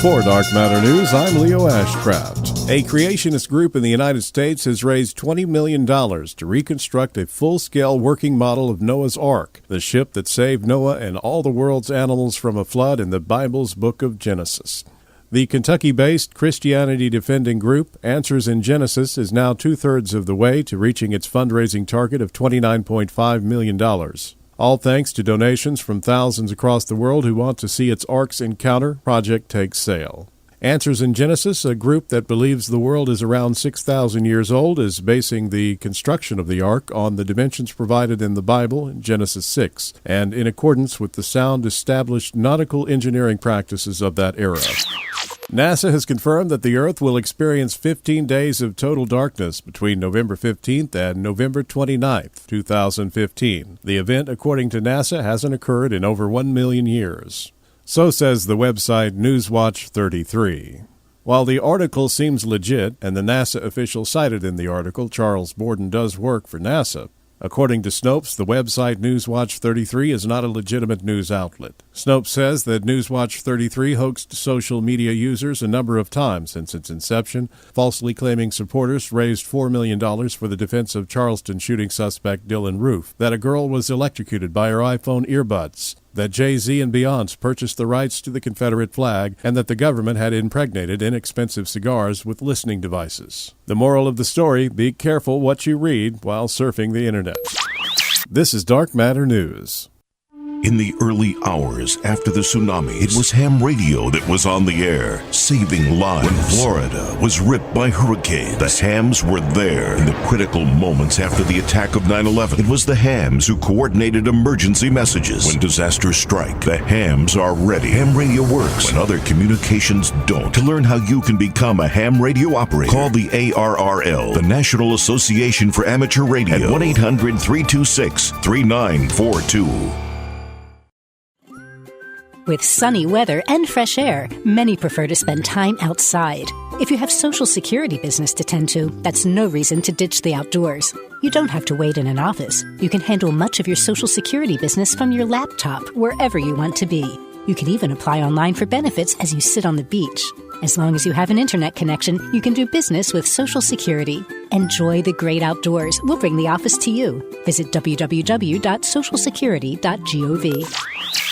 For Dark Matter News, I'm Leo Ashcraft. A creationist group in the United States has raised $20 million to reconstruct a full-scale working model of Noah's Ark, the ship that saved Noah and all the world's animals from a flood in the Bible's book of Genesis. The Kentucky-based Christianity-defending group Answers in Genesis is now two-thirds of the way to reaching its fundraising target of $29.5 million. All thanks to donations from thousands across the world who want to see its Ark's Encounter project take sail. Answers in Genesis, a group that believes the world is around 6,000 years old, is basing the construction of the Ark on the dimensions provided in the Bible in Genesis 6, and in accordance with the sound established nautical engineering practices of that era. NASA has confirmed that the Earth will experience 15 days of total darkness between November 15th and November 29th, 2015. The event, according to NASA, hasn't occurred in over 1 million years. So says the website Newswatch 33. While the article seems legit, and the NASA official cited in the article, Charles Borden, does work for NASA, according to Snopes, the website Newswatch 33 is not a legitimate news outlet. Snopes says that Newswatch 33 hoaxed social media users a number of times since its inception, falsely claiming supporters raised $4 million for the defense of Charleston shooting suspect Dylan Roof, that a girl was electrocuted by her iPhone earbuds, that Jay-Z and Beyonce purchased the rights to the Confederate flag, and that the government had impregnated inexpensive cigars with listening devices. The moral of the story, be careful what you read while surfing the internet. This is Dark Matter News. In the early hours after the tsunami, it was ham radio that was on the air, saving lives. When Florida was ripped by hurricanes, the hams were there. In the critical moments after the attack of 9/11, it was the hams who coordinated emergency messages. When disasters strike, the hams are ready. Ham radio works when other communications don't. To learn how you can become a ham radio operator, call the ARRL, the National Association for Amateur Radio, at 1-800-326-3942. With sunny weather and fresh air, many prefer to spend time outside. If you have Social Security business to tend to, that's no reason to ditch the outdoors. You don't have to wait in an office. You can handle much of your Social Security business from your laptop, wherever you want to be. You can even apply online for benefits as you sit on the beach. As long as you have an internet connection, you can do business with Social Security. Enjoy the great outdoors. We'll bring the office to you. Visit www.socialsecurity.gov.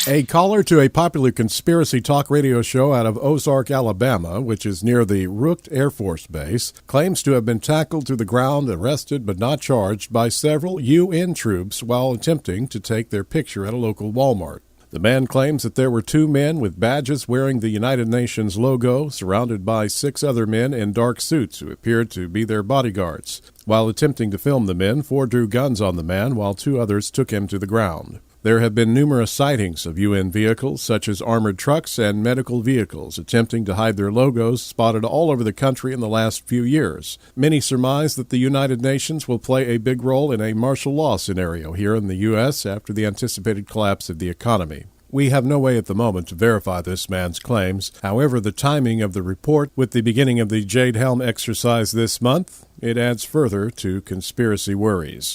A caller to a popular conspiracy talk radio show out of Ozark, Alabama, which is near the Rook Air Force Base, claims to have been tackled to the ground, arrested but not charged by several UN troops while attempting to take their picture at a local Walmart. The man claims that there were two men with badges wearing the United Nations logo, surrounded by 6 other men in dark suits who appeared to be their bodyguards. While attempting to film the men, 4 drew guns on the man while 2 others took him to the ground. There have been numerous sightings of UN vehicles, such as armored trucks and medical vehicles, attempting to hide their logos, spotted all over the country in the last few years. Many surmise that the United Nations will play a big role in a martial law scenario here in the U.S. after the anticipated collapse of the economy. We have no way at the moment to verify this man's claims. However, the timing of the report, with the beginning of the Jade Helm exercise this month, it adds further to conspiracy worries.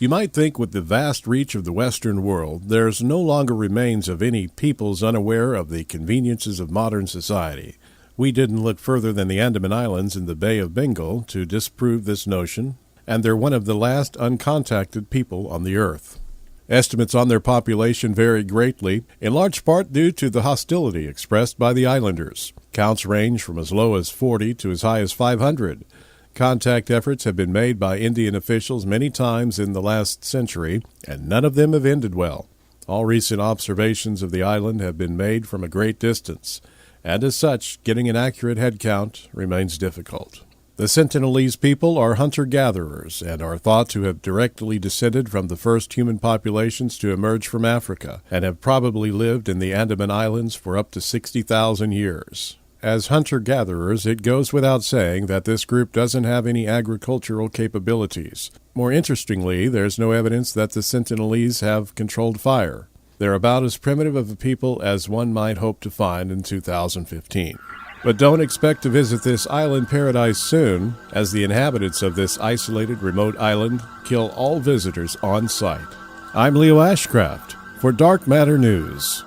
You might think with the vast reach of the Western world, there's no longer remains of any peoples unaware of the conveniences of modern society. We didn't look further than the Andaman Islands in the Bay of Bengal to disprove this notion, and they're one of the last uncontacted people on the earth. Estimates on their population vary greatly, in large part due to the hostility expressed by the islanders. Counts range from as low as 40 to as high as 500. Contact efforts have been made by Indian officials many times in the last century, and none of them have ended well. All recent observations of the island have been made from a great distance, and as such, getting an accurate head count remains difficult. The Sentinelese people are hunter-gatherers and are thought to have directly descended from the first human populations to emerge from Africa, and have probably lived in the Andaman Islands for up to 60,000 years. As hunter-gatherers, it goes without saying that this group doesn't have any agricultural capabilities. More interestingly, there's no evidence that the Sentinelese have controlled fire. They're about as primitive of a people as one might hope to find in 2015. But don't expect to visit this island paradise soon, as the inhabitants of this isolated remote island kill all visitors on sight. I'm Leo Ashcraft for Dark Matter News.